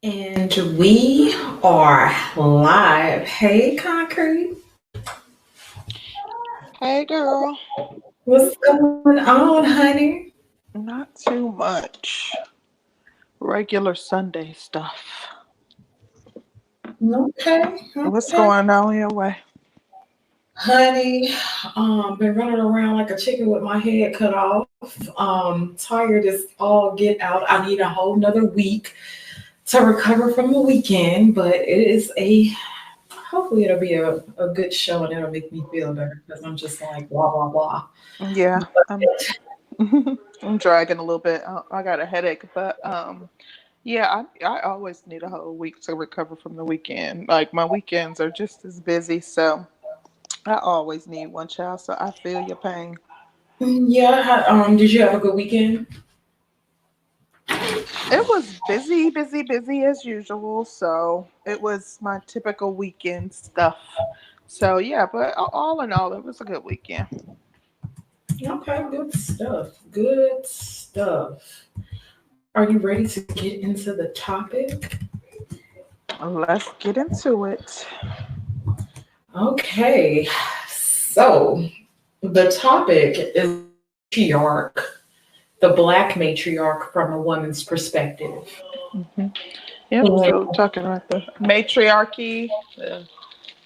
And we are live. Hey, Concrete. Hey girl, What's going on, honey? not too much. Regular Sunday stuff. Okay, What's okay. going on your way? Honey, been running around like a chicken with my head cut off. Tired as all get out. I need a whole nother week to recover from the weekend, but hopefully it'll be a good show and it'll make me feel better because I'm just like blah blah blah. Yeah, I'm I'm dragging a little bit. I got a headache, but yeah, I always need a whole week to recover from the weekend. Like my weekends are just as busy, so I always need one child. So I feel your pain. Yeah. Did you have a good weekend? It was busy, busy, busy as usual. So it was my typical weekend stuff. So yeah, but all in all, it was a good weekend. Okay, good stuff. Good stuff. Are you ready to get into the topic? Let's get into it. Okay, so the topic is matriarch, the black matriarch from a woman's perspective. hmm Yep. And So talking about the matriarchy, the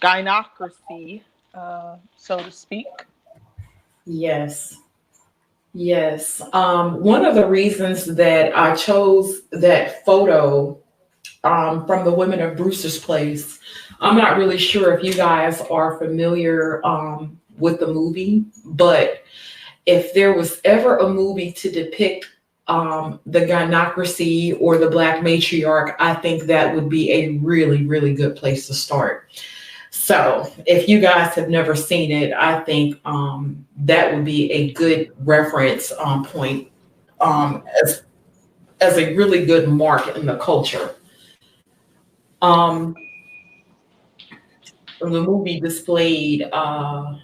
gynocracy, so to speak. yes, yes. One of the reasons that I chose that photo from the women of Brewster's Place. I'm not really sure if you guys are familiar with the movie, but if there was ever a movie to depict the gynocracy or the black matriarch, I think that would be a really, really good place to start. So, if you guys have never seen it, I think that would be a good reference point um, as as a really good mark in the culture. Um, the movie displayed a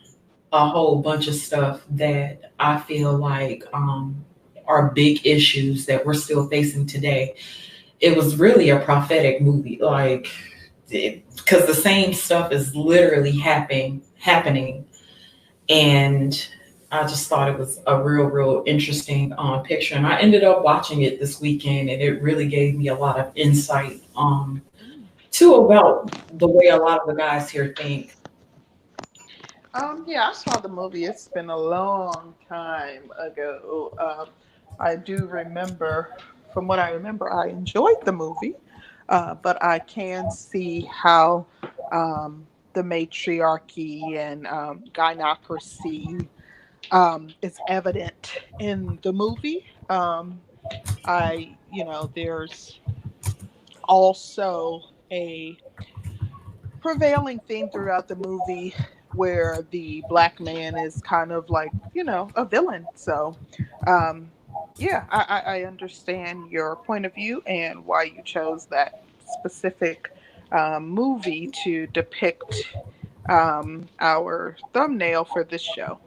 whole bunch of stuff that I feel like are big issues that we're still facing today. It was really a prophetic movie, like because the same stuff is literally happening, and I just thought it was a real interesting picture, and I ended up watching it this weekend, and it really gave me a lot of insight too about the way a lot of the guys here think. Yeah, I saw the movie. It's been a long time ago. I do remember, from what I remember, I enjoyed the movie, but I can see how the matriarchy and gynocracy is evident in the movie. There's also a prevailing theme throughout the movie where the black man is kind of like, a villain. So, um, yeah, I understand your point of view and why you chose that specific movie to depict our thumbnail for this show.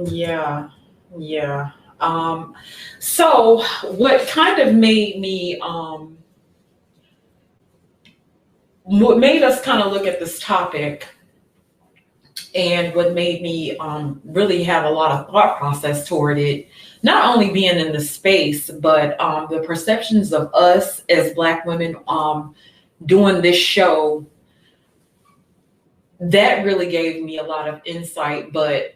Yeah, yeah. Um, so what kind of what made us kind of look at this topic and what made me really have a lot of thought process toward it, not only being in the space, but the perceptions of us as Black women doing this show, that really gave me a lot of insight. But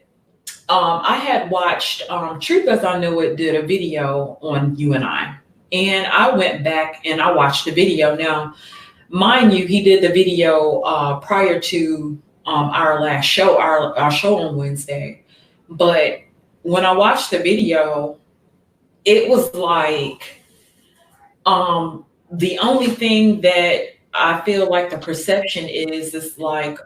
I had watched Truth as I Know It did a video on you and I. And I went back and I watched the video. Now, mind you, he did the video prior to our last show, our show on Wednesday. But when I watched the video, it was like the only thing that I feel like the perception is like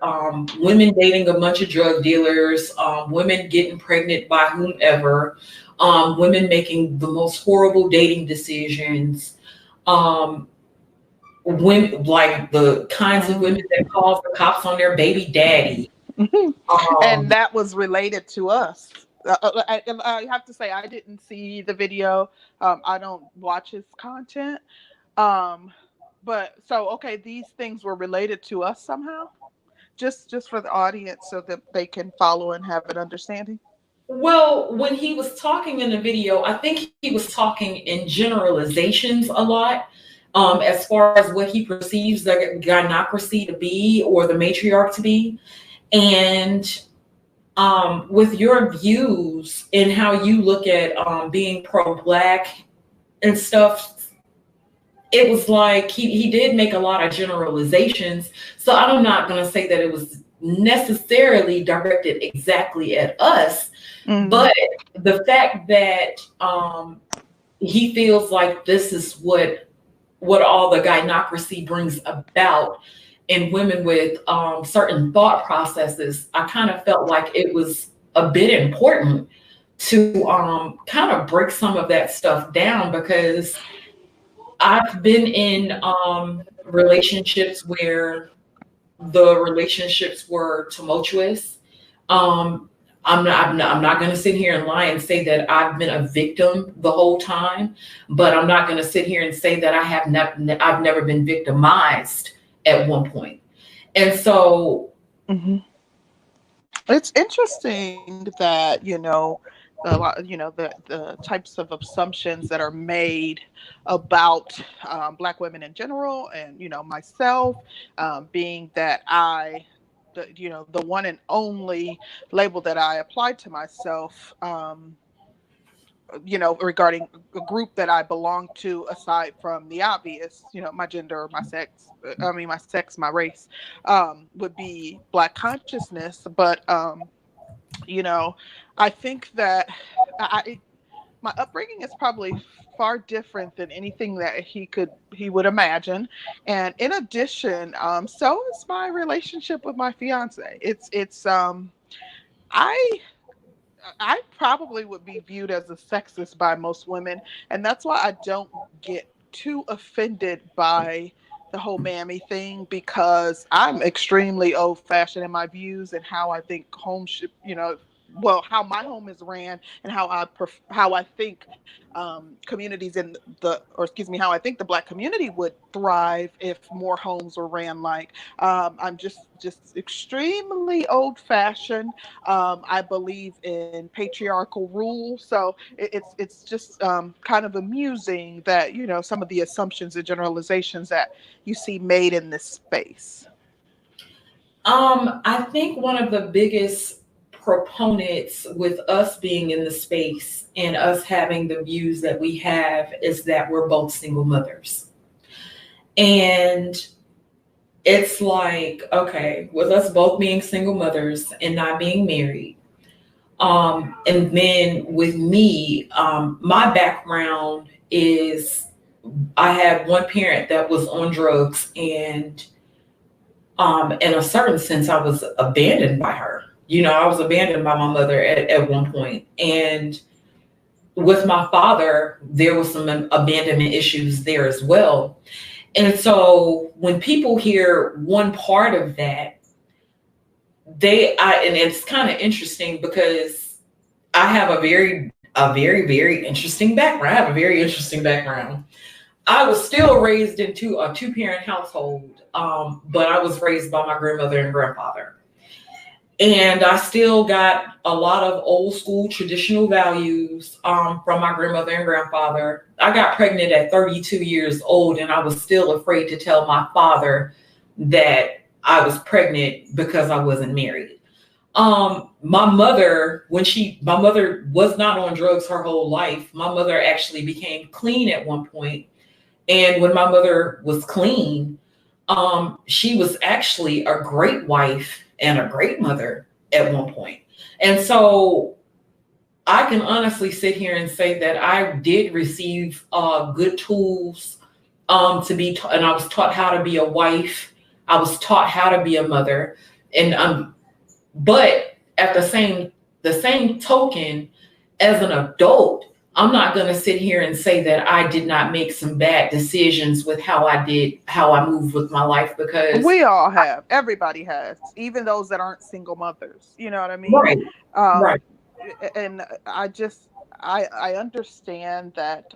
women dating a bunch of drug dealers, women getting pregnant by whomever, women making the most horrible dating decisions, um, women like the kinds of women Mhm. that call the cops on their baby daddy. And Um, that was related to us. I have to say, I didn't see the video. I don't watch his content. Um, But so okay, these things were related to us somehow, just for the audience so that they can follow and have an understanding. Well, when he was talking in the video, I think he was talking in generalizations a lot, as far as what he perceives the gynocracy to be or the matriarch to be. And with your views and how you look at being pro-black and stuff, it was like he did make a lot of generalizations. So I'm not going to say that it was necessarily directed exactly at us, Mm-hmm. but the fact that he feels like this is what all the gynocracy brings about in women with certain thought processes, I kind of felt like it was a bit important to kind of break some of that stuff down, because I've been in relationships where the relationships were tumultuous. Um, I'm not going to sit here and lie and say that I've been a victim the whole time, but I'm not going to sit here and say that I've never been victimized at one point. And so, Mm-hmm. It's interesting that a lot, the types of assumptions that are made about Black women in general, and myself, being that the one and only label that I applied to myself. Regarding a group that I belong to, aside from the obvious, my gender, my sex, my sex, my race, would be Black consciousness. But, you know, I think that my upbringing is probably far different than anything that he would imagine. And in addition, so is my relationship with my fiance. I I probably would be viewed as a sexist by most women, and that's why I don't get too offended by the whole mammy thing, because I'm extremely old fashioned in my views and how I think home should, how my home is ran, and how I think communities or excuse me, how I think the Black community would thrive if more homes were ran like. I'm just extremely old fashioned. I believe in patriarchal rule, so it's just kind of amusing that some of the assumptions and generalizations that you see made in this space. I think one of the biggest proponents with us being in the space and us having the views that we have is that we're both single mothers. And it's like, okay, with us both being single mothers and not being married, and then with me, my background is I had one parent that was on drugs, and in a certain sense, I was abandoned by her. I was abandoned by my mother at one point. And with my father, there was some abandonment issues there as well. And so when people hear one part of that, and it's kind of interesting because I have a very, very interesting background. I have a very interesting background. I was still raised into a two-parent household, but I was raised by my grandmother and grandfather. And I still got a lot of old school traditional values from my grandmother and grandfather. I got pregnant at 32 years old, and I was still afraid to tell my father that I was pregnant because I wasn't married. My mother, my mother was not on drugs her whole life. My mother actually became clean at one point. And when my mother was clean, she was actually a great wife and a great mother at one point. And so I can honestly sit here and say that I did receive good tools and I was taught how to be a wife. I was taught how to be a mother, and but at the same token, as an adult, I'm not going to sit here and say that I did not make some bad decisions with how I moved with my life, because We all have. Everybody has, even those that aren't single mothers. You know what I mean? right, Um, right. and I understand that.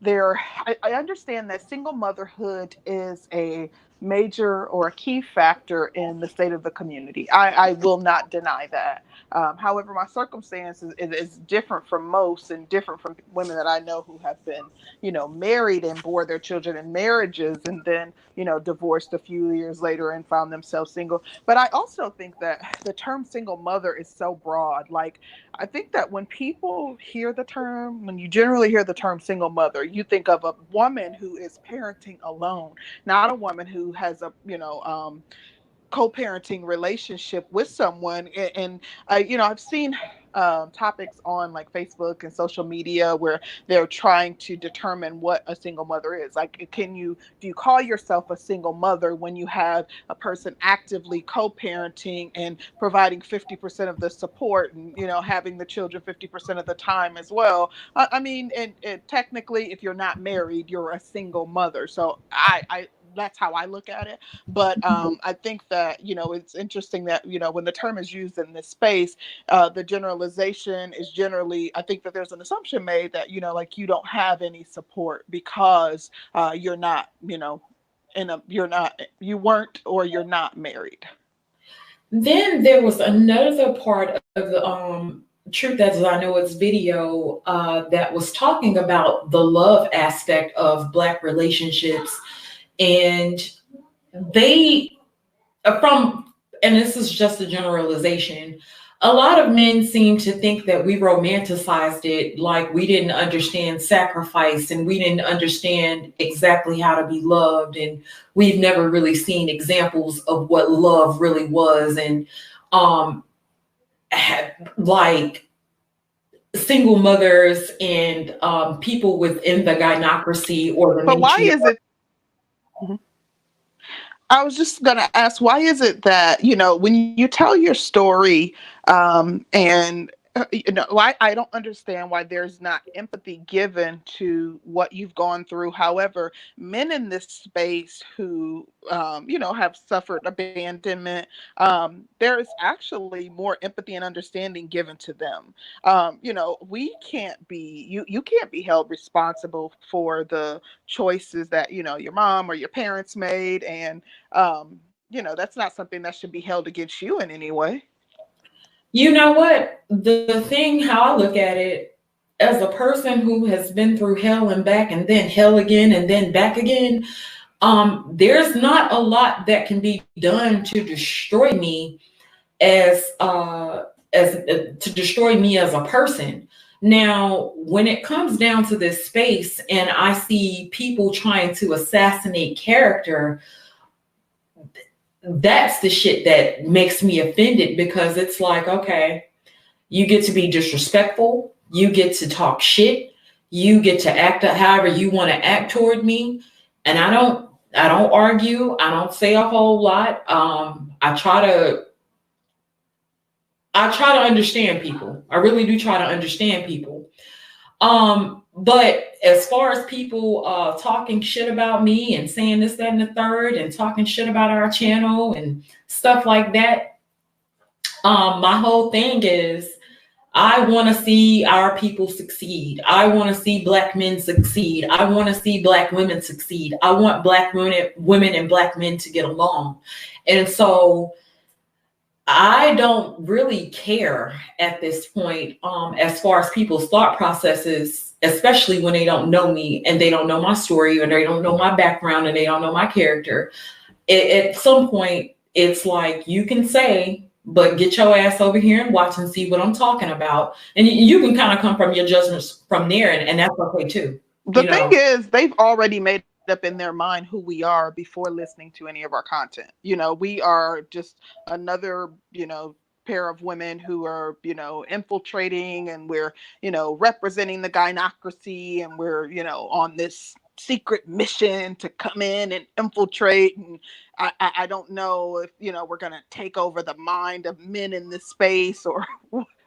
there, I understand that single motherhood is a major or a key factor in the state of the community. I will not deny that. However, my circumstances is different from most and different from women that I know who have been, married and bore their children in marriages and then, divorced a few years later and found themselves single. But I also think that the term single mother is so broad. Like, I think that when people hear the term, when you generally hear the term single mother, you think of a woman who is parenting alone, not a woman who has a, co-parenting relationship with someone. And I've seen topics on like Facebook and social media where they're trying to determine what a single mother is. Like, do you call yourself a single mother when you have a person actively co-parenting and providing 50% of the support and, having the children 50% of the time as well? I mean, and technically, if you're not married, you're a single mother. So I that's how I look at it. But I think that, it's interesting that, when the term is used in this space, the generalization is generally, I think that there's an assumption made that, like, you don't have any support because you're not, you weren't, or you're not married. Then there was another part of the Truth As I Know It's video that was talking about the love aspect of Black relationships. And they, from, and this is just a generalization, a lot of men seem to think that we romanticized it, like we didn't understand sacrifice and we didn't understand exactly how to be loved, and we've never really seen examples of what love really was. And um like single mothers and people within the gynocracy or the But why matriarchy. is it? I was just going to ask, why is it that, when you tell your story, and, why I don't understand why there's not empathy given to what you've gone through. However, men in this space who, have suffered abandonment, there is actually more empathy and understanding given to them. We can't be, you can't be held responsible for the choices that, your mom or your parents made. And that's not something that should be held against you in any way. You know what? The thing, how I look at it, as a person who has been through hell and back and then hell again and then back again, there's not a lot that can be done to destroy me to destroy me as a person. Now, when it comes down to this space and I see people trying to assassinate character, that's the shit that makes me offended, because it's like, okay, you get to be disrespectful, you get to talk shit, you get to act however you want to act toward me, and I don't argue, I don't say a whole lot. I try to understand people. I really do try to understand people. But as far as people talking shit about me and saying this, that, and the third, and talking shit about our channel and stuff like that, my whole thing is I want to see our people succeed. I want to see Black men succeed. I want to see Black women succeed. I want Black women and Black men to get along. And so I don't really care at this point, as far as people's thought processes, especially when they don't know me and they don't know my story or they don't know my background and they don't know my character. At some point, it's like, you can say, but get your ass over here and watch and see what I'm talking about. And you can kind of come from your judgments from there, and that's okay too. The You thing know, is, they've already made up in their mind who we are before listening to any of our content. We are just another, pair of women who are, infiltrating, and we're, representing the gynocracy, and we're, on this secret mission to come in and infiltrate. And I don't know if, we're going to take over the mind of men in this space, or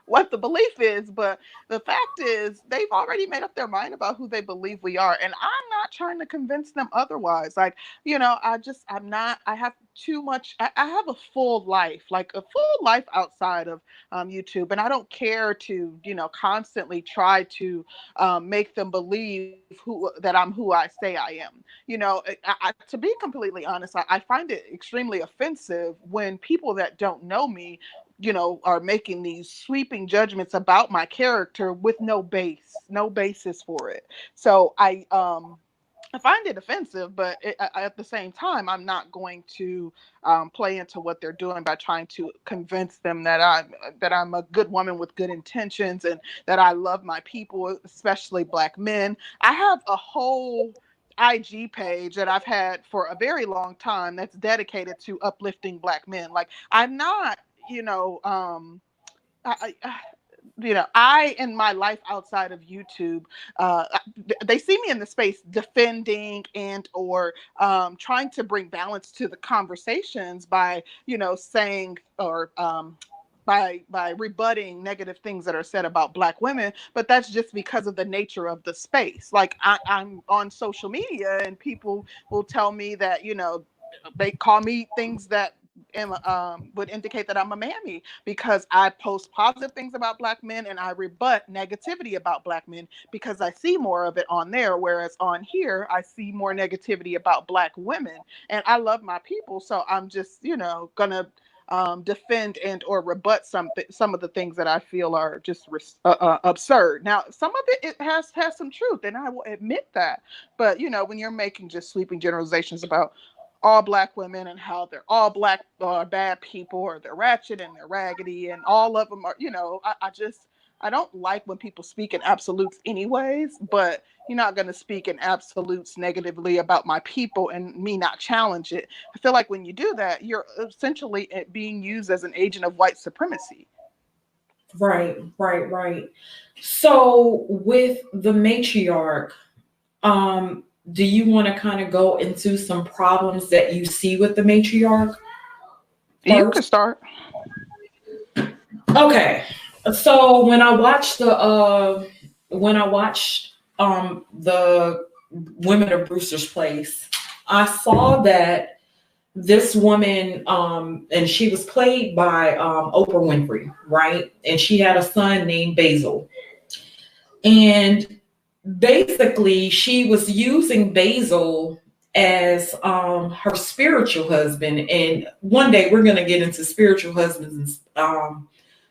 what the belief is, but the fact is they've already made up their mind about who they believe we are, and I'm not trying to convince them otherwise. Like, I'm not. I have too much. I have a full life, like a full life outside of YouTube, and I don't care to constantly try to make them believe that I'm who I say I am. To be completely honest, I find it extremely offensive when people that don't know me are making these sweeping judgments about my character with no basis for it. So I find it offensive, but at the same time, I'm not going to play into what they're doing by trying to convince them that I'm a good woman with good intentions and that I love my people, especially Black men. I have a whole IG page that I've had for a very long time that's dedicated to uplifting Black men. Like, I'm not, I in my life outside of YouTube, they see me in the space defending and or trying to bring balance to the conversations by saying or by rebutting negative things that are said about Black women, but that's just because of the nature of the space. Like, I'm on social media and people will tell me that they call me things that would indicate that I'm a mammy because I post positive things about Black men and I rebut negativity about Black men because I see more of it on there, whereas on here I see more negativity about Black women. And I love my people, so I'm just gonna defend and or rebut some of the things that I feel are just absurd. Now, some of it has some truth, and I will admit that. But when you're making just sweeping generalizations about all Black women and how they're all Black are bad people, or they're ratchet and they're raggedy, and all of them are, I don't like when people speak in absolutes anyways, but you're not going to speak in absolutes negatively about my people and me not challenge it. I feel like when you do that, you're essentially being used as an agent of white supremacy. Right. So with the matriarch, do you want to kind of go into some problems that you see with the matriarch first? You can start. Okay. So when I watched the Women of Brewster's Place, I saw that this woman, and she was played by Oprah Winfrey, right? And she had a son named Basil. And basically, she was using Basil as her spiritual husband. And one day we're going to get into spiritual husbands and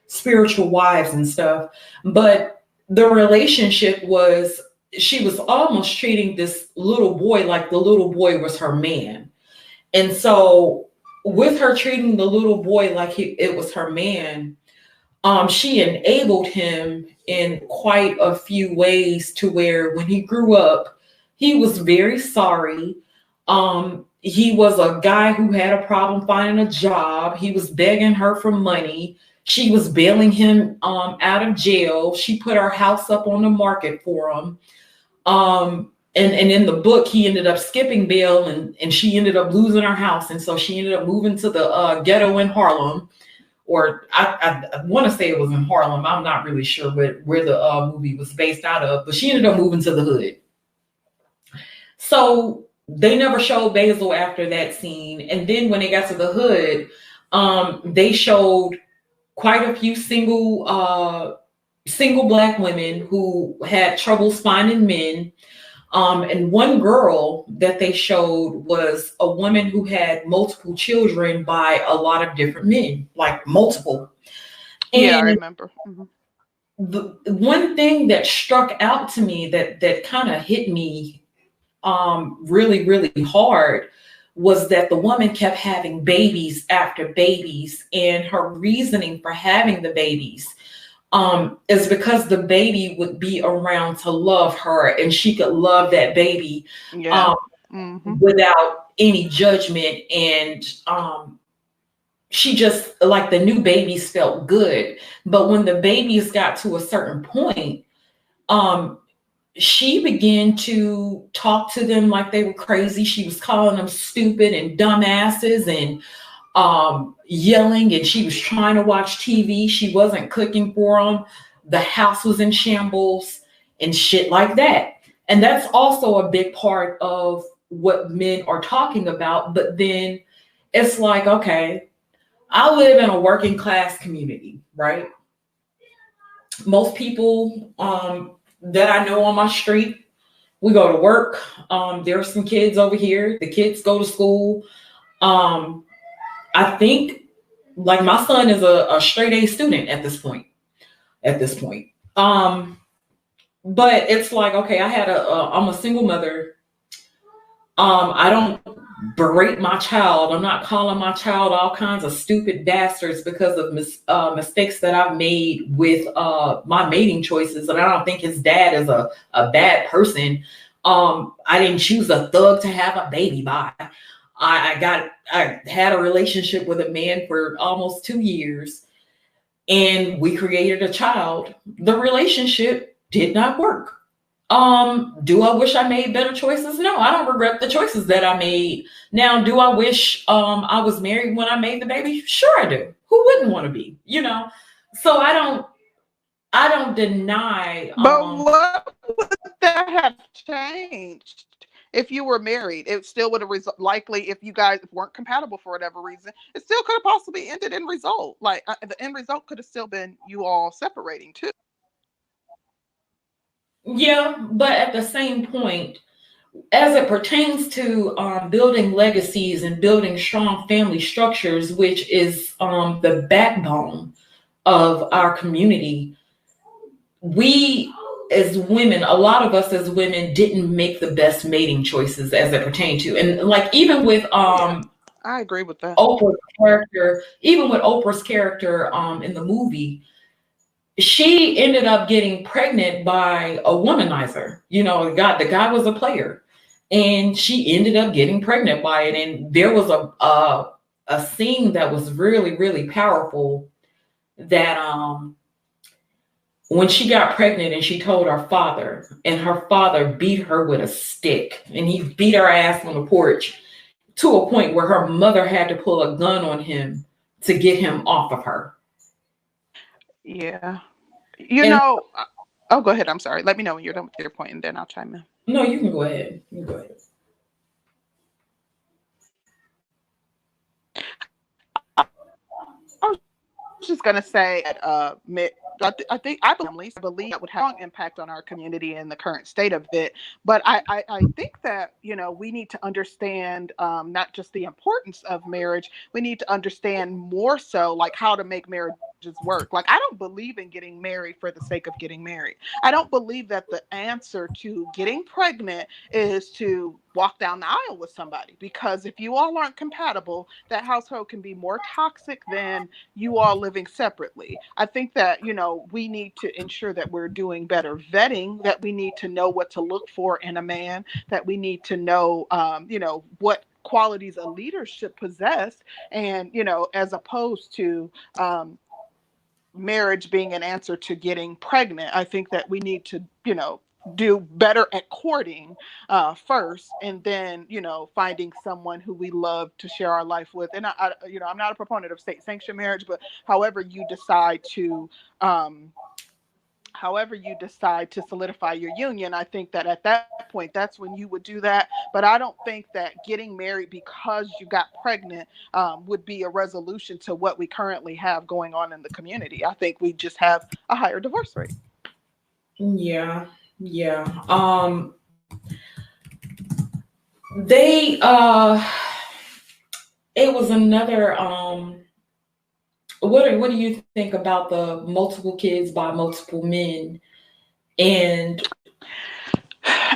spiritual wives and stuff. But the relationship was, she was almost treating this little boy like the little boy was her man. And so with her treating the little boy like it was her man, she enabled him in quite a few ways to where when he grew up, he was very sorry. He was a guy who had a problem finding a job. He was begging her for money. She was bailing him out of jail. She put her house up on the market for him. And in the book, he ended up skipping bail and she ended up losing her house. And so she ended up moving to the ghetto in Harlem. Or I want to say it was in Harlem. I'm not really sure where the movie was based out of, but she ended up moving to the hood. So they never showed Basil after that scene. And then when they got to the hood, they showed quite a few single Black women who had troubles finding men. And one girl that they showed was a woman who had multiple children by a lot of different men, like multiple. And I remember. Mm-hmm. The one thing that struck out to me that kind of hit me really, really hard was that the woman kept having babies after babies, and her reasoning for having the babies is because the baby would be around to love her and she could love that baby without any judgment. And she just, like, the new babies felt good. But when the babies got to a certain point, she began to talk to them like they were crazy. She was calling them stupid and dumbasses. And yelling, and she was trying to watch TV. She wasn't cooking for them. The house was in shambles and shit like that. And that's also a big part of what men are talking about. But then it's like, okay, I live in a working class community, right? Most people that I know on my street, we go to work. There are some kids over here. The kids go to school. Um, I think like my son is a straight A student at this point. At this point, but it's like, okay, I'm a single mother. I don't berate my child. I'm not calling my child all kinds of stupid bastards because of mistakes that I've made with my mating choices. And I don't think his dad is a bad person. I didn't choose a thug to have a baby by. I had a relationship with a man for almost 2 years, and we created a child. The relationship did not work. Do I wish I made better choices? No, I don't regret the choices that I made. Now, do I wish I was married when I made the baby? Sure I do. Who wouldn't want to be, you know? So I don't deny But what would that have changed if you were married? It still would have likely, if you guys weren't compatible for whatever reason, it still could have possibly ended in result. Like the end result could have still been you all separating too. yeah, but at the same point, as it pertains to building legacies and building strong family structures, which is the backbone of our community, we as women, a lot of us as women didn't make the best mating choices as it pertained to, and like even with Yeah, I agree with that. Oprah's character in the movie, she ended up getting pregnant by a womanizer. You know, the guy was a player, and she ended up getting pregnant by it. And there was a scene that was really really powerful, that when she got pregnant and she told her father, and her father beat her with a stick, and he beat her ass on the porch to a point where her mother had to pull a gun on him to get him off of her. Yeah. You And know, oh, go ahead. I'm sorry. Let me know when you're done with your point, and then I'll chime in. no, you can go ahead. You can go ahead. I was just gonna say that I believe that would have a strong impact on our community and the current state of it. But I think that, we need to understand, not just the importance of marriage. We need to understand more so like how to make marriages work. Like, I don't believe in getting married for the sake of getting married. I don't believe that the answer to getting pregnant is to walk down the aisle with somebody, because if you all aren't compatible, that household can be more toxic than you all living separately. I think that, we need to ensure that we're doing better vetting, that we need to know what to look for in a man, that we need to know, what qualities a leader should possess. And, as opposed to, marriage being an answer to getting pregnant. I think that we need to, do better at courting first, and then, finding someone who we love to share our life with. And I'm not a proponent of state sanctioned marriage, but however you decide to, um, solidify your union, I think that at that point, that's when you would do that. But I don't think that getting married because you got pregnant, would be a resolution to what we currently have going on in the community. I think we just have a higher divorce rate. Yeah, yeah. They it was another what do you think about the multiple kids by multiple men? And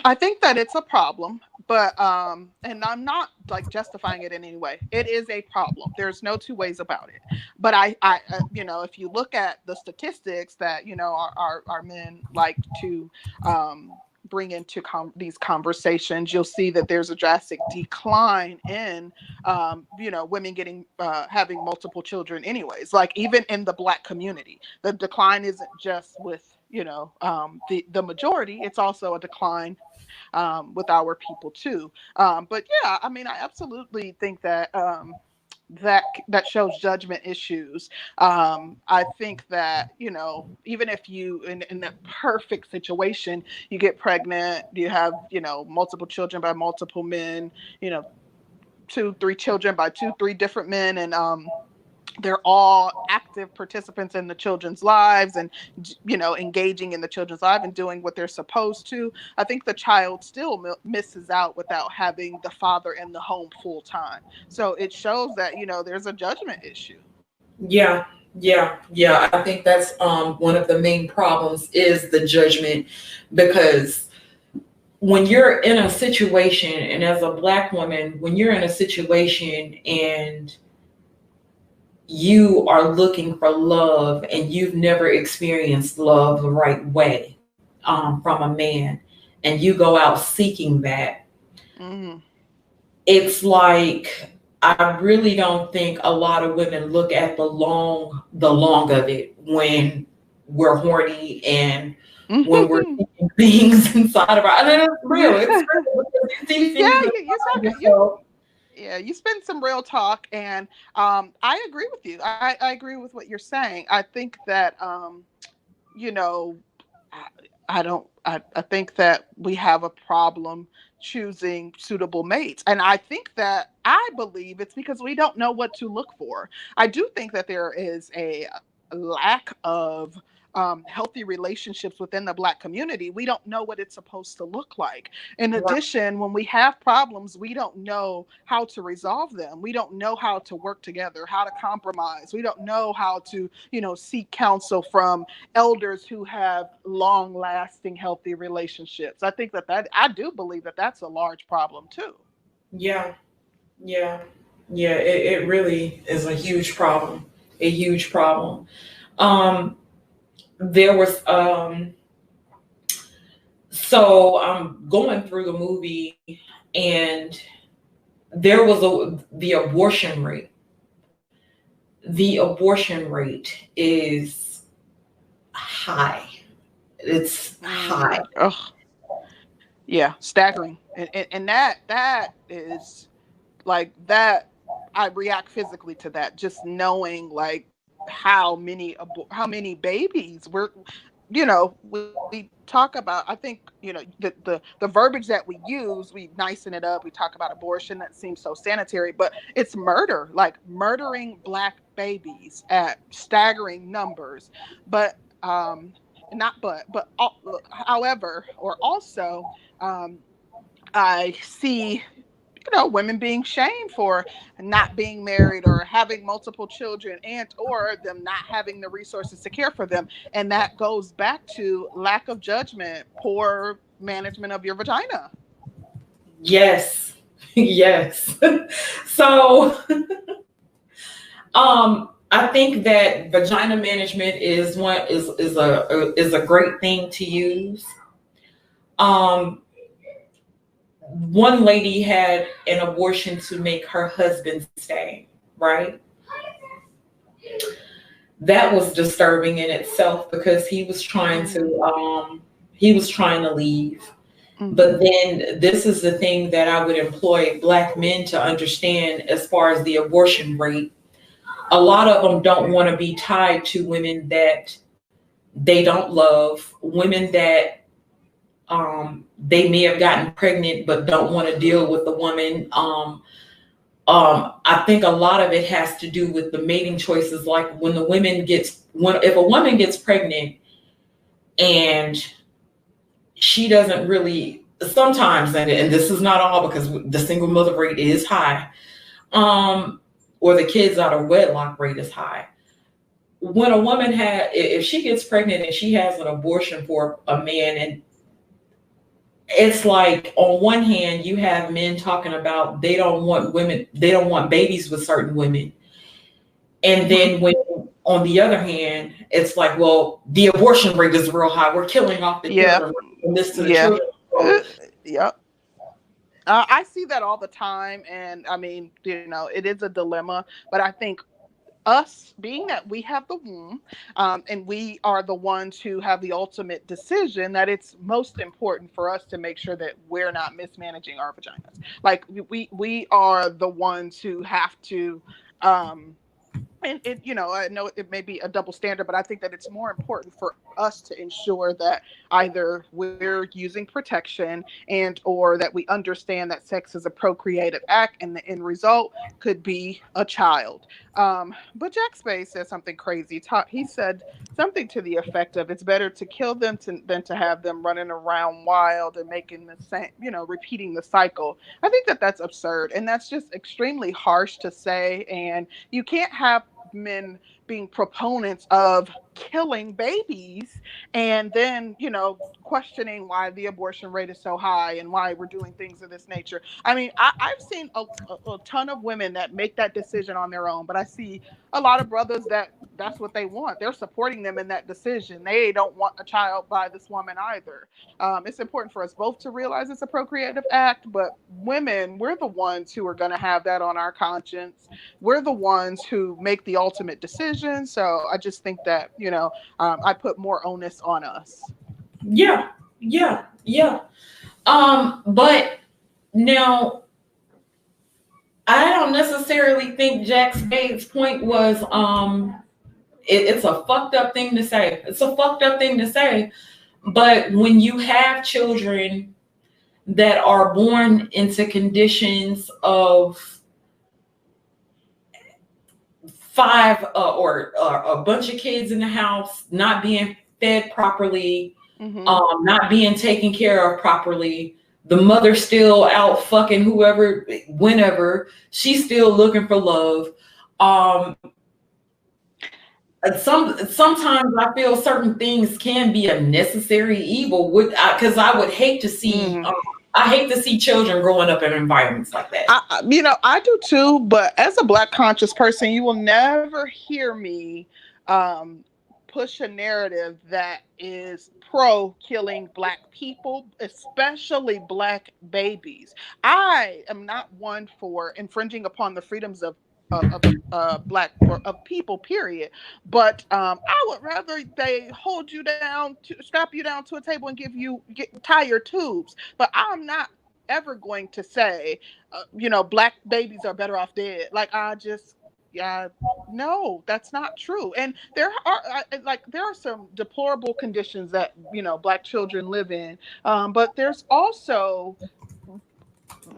I think that it's a problem, but and I'm not like justifying it in any way. It is a problem. There's no two ways about it. But if you look at the statistics that, our men like to, bring into these conversations, you'll see that there's a drastic decline in, women getting, having multiple children anyways. Like, even in the Black community, the decline isn't just with, the majority. It's also a decline, with our people too. But yeah, I mean, I absolutely think that, that shows judgment issues. I think that, even if you in a perfect situation, you get pregnant, you have, multiple children by multiple men, you know, 2, 3 children by 2, 3 different men, and they're all active participants in the children's lives, and engaging in the children's life and doing what they're supposed to. I think the child still misses out without having the father in the home full time. So it shows that there's a judgment issue. Yeah, yeah. I think that's one of the main problems is the judgment, because when you're in a situation, and as a Black woman, when you're in a situation and you are looking for love and you've never experienced love the right way from a man, and you go out seeking that, Mm. it's like, I really don't think a lot of women look at the long of it when we're horny and when we're seeing things inside of our. I mean, it's real. It's real, because you see Yeah, things you inside talk. yourself. Yeah, you spend some real talk, and I agree with you. I agree with what you're saying. I think that you know, I, I don't. I think that we have a problem choosing suitable mates, and I believe it's because we don't know what to look for. I do think that there is a lack of healthy relationships within the Black community. We don't know what it's supposed to look like. In Right. addition, when we have problems, we don't know how to resolve them. We don't know how to work together, how to compromise. We don't know how to, seek counsel from elders who have long lasting healthy relationships. I think that I do believe that that's a large problem too. Yeah, yeah, yeah. It really is a huge problem. A huge problem. Um, there was so I'm going through the movie, and there was the abortion rate. The abortion rate is high. It's high. Ugh. Yeah, staggering, and that is like that. I react physically to that, just knowing like how many babies we talk about. I think the verbiage that we use, we nicen it up. We talk about abortion, that seems so sanitary, but it's murder, like murdering Black babies at staggering numbers. But not but however, or also, um I see women being shamed for not being married or having multiple children, and or them not having the resources to care for them, and that goes back to lack of judgment, poor management of your vagina. Yes. Yes. So I think that vagina management is a great thing to use. Um One lady had an abortion to make her husband stay, right? That was disturbing in itself, because he was trying to leave. But Mm-hmm. then this is the thing that I would employ Black men to understand as far as the abortion rate. A lot of them don't want to be tied to women that they don't love, women that they may have gotten pregnant but don't want to deal with the woman. I think a lot of it has to do with the mating choices. Like when if a woman gets pregnant and she doesn't really, sometimes, and this is not all, because the single mother rate is high, or the kids out of wedlock rate is high. When a woman if she gets pregnant and she has an abortion for a man, and it's like, on one hand, you have men talking about they don't want babies with certain women. And then when on the other hand, it's like, well, the abortion rate is real high. We're killing off the Yeah, children and this to the yeah. children. uh, So, yeah. I see that all the time, and I mean, it is a dilemma. But I think us, being that we have the womb, and we are the ones who have the ultimate decision, that it's most important for us to make sure that we're not mismanaging our vaginas. Like we are the ones who have to, and it, I know it may be a double standard, but I think that it's more important for us to ensure that either we're using protection, and or that we understand that sex is a procreative act, and the end result could be a child. But Jack Space said something crazy. He said something to the effect of, it's better to kill them than to have them running around wild and making the same, repeating the cycle. I think that that's absurd, and that's just extremely harsh to say. And you can't have men being proponents of killing babies and then, questioning why the abortion rate is so high and why we're doing things of this nature. I mean, I've seen a ton of women that make that decision on their own, but I see a lot of brothers that's what they want. They're supporting them in that decision. They don't want a child by this woman either. It's important for us both to realize it's a procreative act, but women, we're the ones who are going to have that on our conscience. We're the ones who make the ultimate decision. So I just think that, I put more onus on us. Yeah, yeah, yeah. But now I don't necessarily think Jack Spade's point was it's a fucked up thing to say. It's a fucked up thing to say. But when you have children that are born into conditions of five or a bunch of kids in the house not being fed properly, not being taken care of properly, the mother still out fucking whoever, whenever, she's still looking for love. Sometimes I feel certain things can be a necessary evil, because I would hate to see. I hate to see children growing up in environments like that. I do too. But as a Black conscious person, you will never hear me push a narrative that is pro killing Black people, especially Black babies. I am not one for infringing upon the freedoms of Black or of people, period. But I would rather they hold you down, strap you down to a table, and tie your tubes. But I'm not ever going to say, Black babies are better off dead. Like, yeah, no, that's not true. And there are some deplorable conditions that Black children live in, but there's also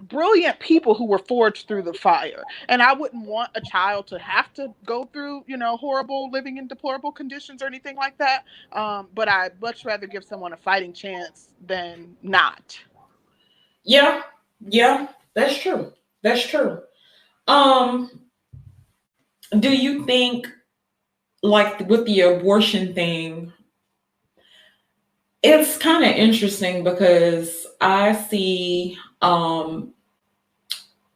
brilliant people who were forged through the fire. And I wouldn't want a child to have to go through, horrible living in deplorable conditions or anything like that. But I'd much rather give someone a fighting chance than not. Yeah, that's true. That's true. Do you think, like with the abortion thing, it's kind of interesting because I see the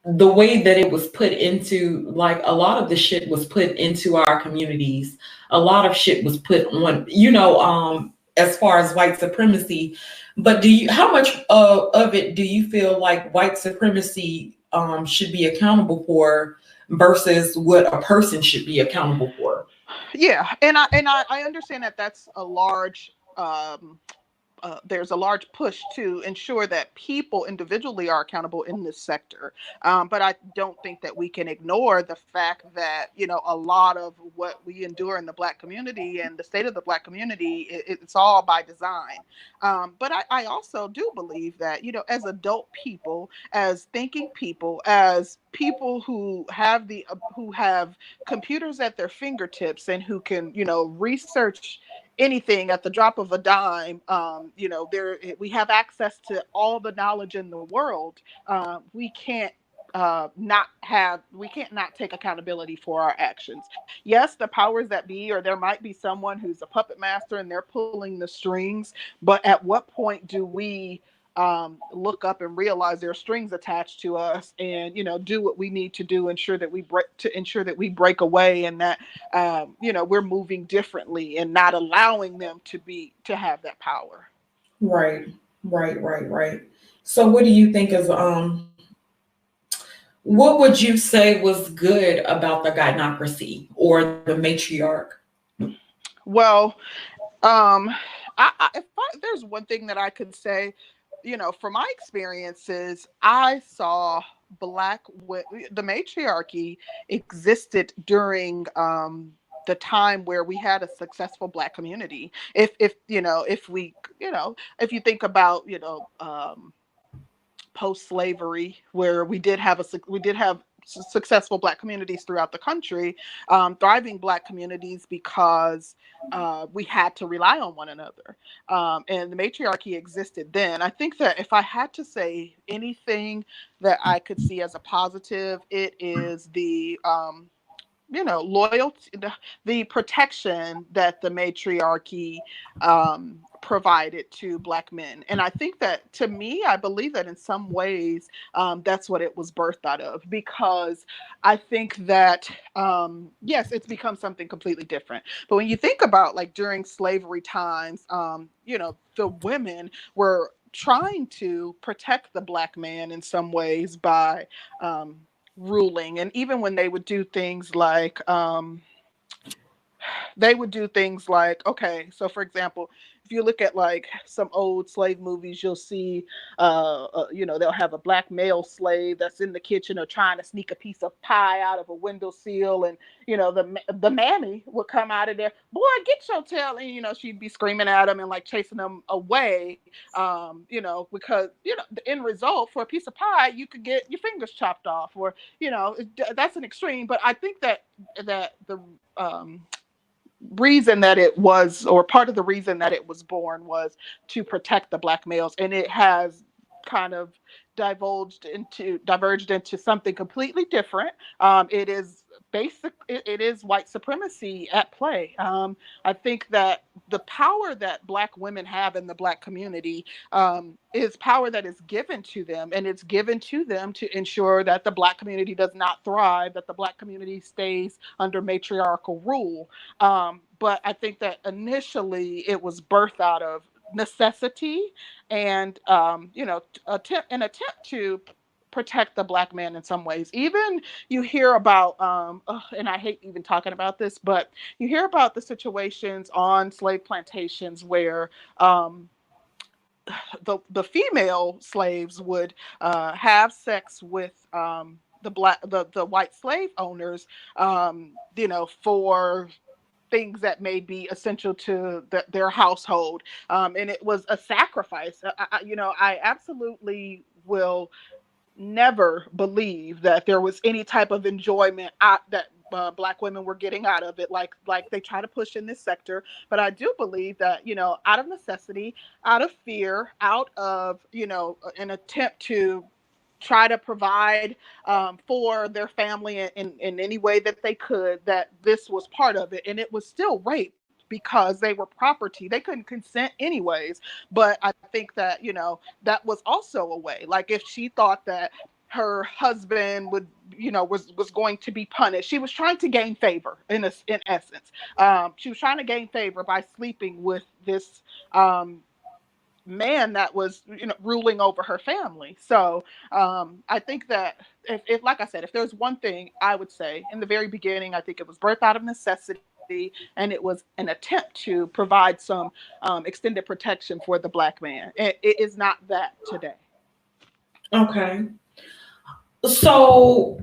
way that it was put into, like, a lot of the shit was put into our communities. A lot of shit was put on, as far as white supremacy. But how much of it do you feel like white supremacy should be accountable for versus what a person should be accountable for? Yeah, and I understand that that's a large there's a large push to ensure that people individually are accountable in this sector. But I don't think that we can ignore the fact that, a lot of what we endure in the Black community and the state of the Black community, it's all by design. But I also do believe that, as adult people, as thinking people, as people who have computers at their fingertips and who can, research anything at the drop of a dime, we have access to all the knowledge in the world. We can't not take accountability for our actions. Yes, the powers that be, or there might be someone who's a puppet master and they're pulling the strings, but at what point do we look up and realize there are strings attached to us, and do what we need to do, ensure that we break away, and that we're moving differently and not allowing them to have that power. Right. So what do you think is What would you say was good about the gynocracy or the matriarch? Well, there's one thing that I could say, from my experiences, I saw the matriarchy existed during the time where we had a successful Black community. If you think about, post-slavery, where we did have successful Black communities throughout the country, thriving Black communities, because we had to rely on one another, and the matriarchy existed then. I think that if I had to say anything that I could see as a positive, it is the loyalty, the protection that the matriarchy provided to Black men. And I think that, to me, I believe that in some ways, that's what it was birthed out of, because I think that, yes, it's become something completely different. But when you think about, like, during slavery times, the women were trying to protect the Black man in some ways by ruling. And even when they would do things like, okay, so for example, if you look at like some old slave movies, you'll see, they'll have a Black male slave that's in the kitchen or trying to sneak a piece of pie out of a windowsill, and the mammy would come out of there, boy, get your tail, and she'd be screaming at him and like chasing them away, because the end result, for a piece of pie, you could get your fingers chopped off, or that's an extreme. But I think that the reason that it was, or part of the reason that it was born, was to protect the Black males, and it has kind of diverged into something completely different. It is it is white supremacy at play. I think that the power that Black women have in the Black community is power that is given to them, and it's given to them to ensure that the Black community does not thrive, that the Black community stays under matriarchal rule. But I think that initially it was birthed out of necessity, and an attempt to protect the Black man in some ways. Even you hear about, and I hate even talking about this, but you hear about the situations on slave plantations where the female slaves would have sex with the white slave owners, for things that may be essential to their household, and it was a sacrifice. I absolutely will never believe that there was any type of enjoyment that Black women were getting out of it, like they try to push in this sector. But I do believe that, out of necessity, out of fear, out of an attempt to try to provide for their family in any way that they could, that this was part of it. And it was still rape, because they were property. They couldn't consent anyways. But I think that, that was also a way. Like, if she thought that her husband would, was going to be punished, she was trying to gain favor in essence. She was trying to gain favor by sleeping with this man that was ruling over her family. So I think that, if like I said, if there's one thing I would say in the very beginning, I think it was birthed out of necessity, and it was an attempt to provide some extended protection for the Black man. It is not that today. Okay. So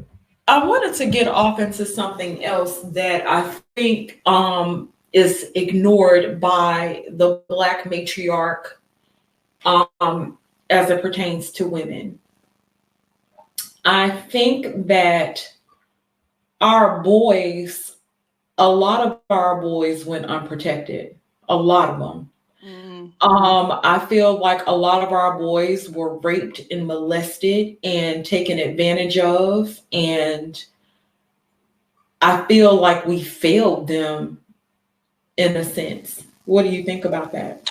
I wanted to get off into something else that I think is ignored by the Black matriarch as it pertains to women. I think that our boys, a lot of our boys went unprotected. A lot of them. I feel like a lot of our boys were raped and molested and taken advantage of. And I feel like we failed them in a sense. What do you think about that?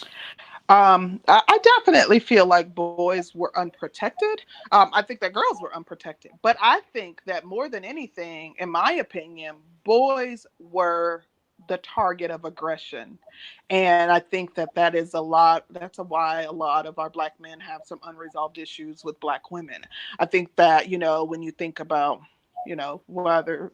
I definitely feel like boys were unprotected. I think that girls were unprotected. But I think that more than anything, in my opinion, boys were the target of aggression. And I think that is a lot. That's why a lot of our Black men have some unresolved issues with Black women. I think that, when you think about, whether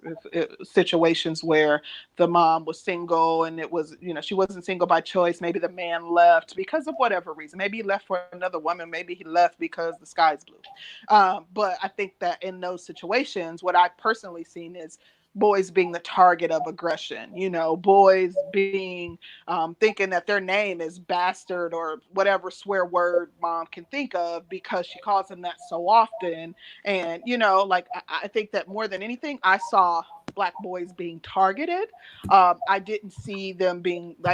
situations where the mom was single and it was, she wasn't single by choice. Maybe the man left because of whatever reason. Maybe he left for another woman. Maybe he left because the sky's blue. But I think that in those situations, what I've personally seen is boys being the target of aggression, boys being thinking that their name is bastard or whatever swear word mom can think of because she calls them that so often. And, like, I think that more than anything, I saw Black boys being targeted. I didn't see them in a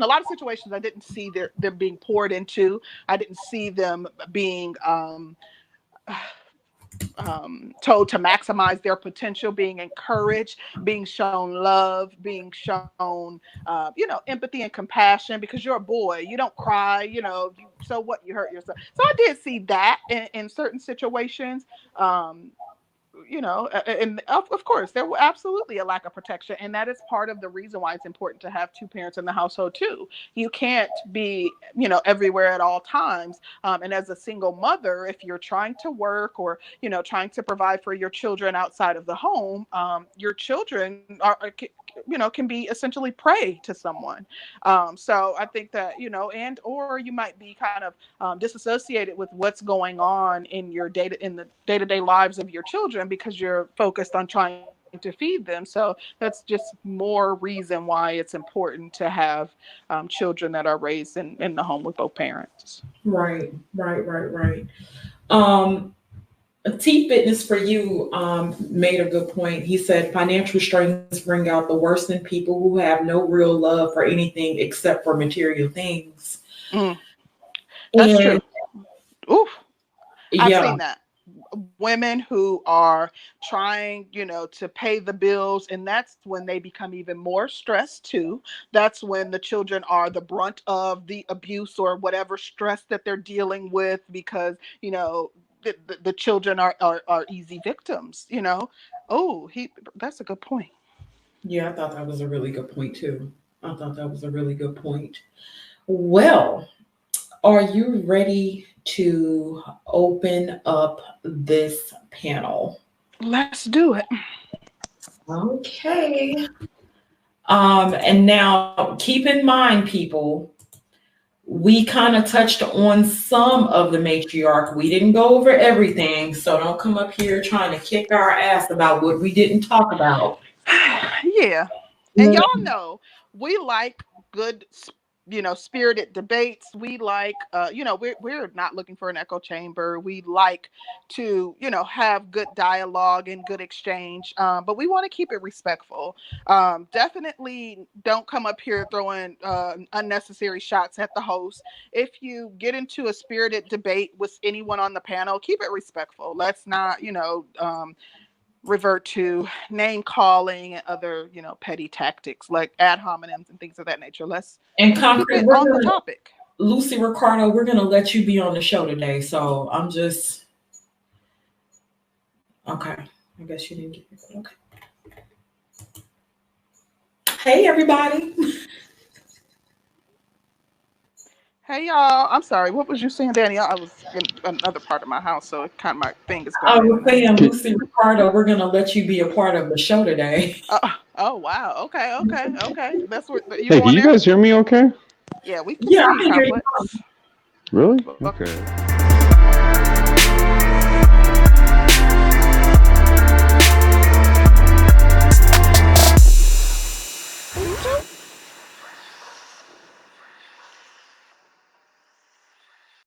lot of situations, I didn't see them being poured into. I didn't see them being told to maximize their potential, being encouraged, being shown love, being shown, empathy and compassion, because you're a boy, you don't cry, so what, you hurt yourself. So I did see that in certain situations. And of course, there were absolutely a lack of protection. And that is part of the reason why it's important to have two parents in the household, too. You can't be, everywhere at all times. And as a single mother, if you're trying to work or, trying to provide for your children outside of the home, your children can be essentially prey to someone. So I think that, and or you might be kind of disassociated with what's going on in the day-to-day lives of your children because you're focused on trying to feed them. So that's just more reason why it's important to have children that are raised in the home with both parents. Right. T Fitness for You made a good point. He said financial strains bring out the worst in people who have no real love for anything except for material things. That's true. Oof. I've Yeah. seen that. Women who are trying, to pay the bills, and that's when they become even more stressed too. That's when the children are the brunt of the abuse or whatever stress that they're dealing with because, the children are easy victims, that's a good point. Yeah, I thought that was a really good point too. Well, are you ready to open up this panel? Let's do it. Okay. And now keep in mind, people, we kind of touched on some of the matriarch. We didn't go over everything, so don't come up here trying to kick our ass about what we didn't talk about. Yeah. And y'all know we like good, spirited debates. We like, we're not looking for an echo chamber. We like to, have good dialogue and good exchange. But we want to keep it respectful. Definitely don't come up here throwing unnecessary shots at the host. If you get into a spirited debate with anyone on the panel, keep it respectful. Let's not, revert to name calling and other, petty tactics like ad hominems and things of that nature. Let's keep it on the topic. Lucy Ricardo, we're going to let you be on the show today. So I'm just, okay. I guess you didn't get it. Okay. Hey, everybody. Hey, y'all. I'm sorry. What was you saying, Danny? I was in another part of my house, so it kind of my thing is going. I was saying, Lucy Ricardo, we're going to let you be a part of the show today. Oh, wow. Okay. That's what you. Hey, can you guys hear me? Okay. Yeah, we can hear you. Really? Okay.